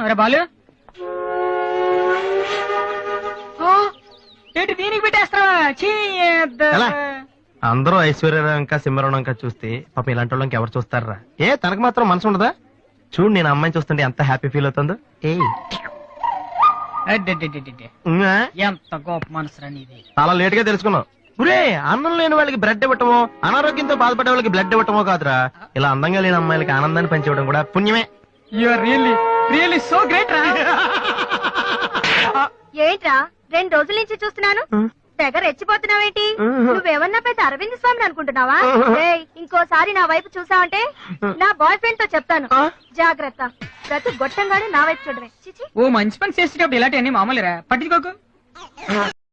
అరే బాలు ఏంటి దీనికి పెట్టేస్తావా? అందరూ ఐశ్వర్యరావు ఇంకా సింహరావు ఇంకా చూస్తే పాపం ఇలాంటి వాళ్ళకి ఎవరు చూస్తారా? తనకు మాత్రం మనసు ఉండదా? చూడు నేను అమ్మాయిని చూస్తుంటే ఎంత హ్యాపీ ఫీల్ అవుతుందో. ఎంత గొప్ప మనసు నీది. చాలా లేట్ గా తెలుసుకున్నావు. ఒరే, అన్నం లేని వాళ్ళకి బ్లడ్ ఇవ్వటమో, అనారోగ్యంతో బాధపడే వాళ్ళకి బ్లడ్ ఇవ్వటమో కాదురా, ఇలా అందంగా లేని అమ్మాయిలకి ఆనందాన్ని పంచివ్వడం కూడా పుణ్యమే. You are really so great రా. ఏంట్రా 2 రోజుల నుంచి చూస్తున్నాను, తెగ రెచ్చిపోతున్నావేంటి? నువ్వేమన్నా పెద్ద అరవింద్ స్వామిని అనుకుంటున్నావా? ఇంకోసారి నా వైపు చూసావంటే నా బాయ్ ఫ్రెండ్ తో చెప్తాను, జాగ్రత్త. ప్రతి గొట్టంగానే నా వైపు చూడవే. ఓ మంచి పని చేసేటప్పుడు ఇలాంటివన్నీ మామూలురా, పట్టించుకోకు.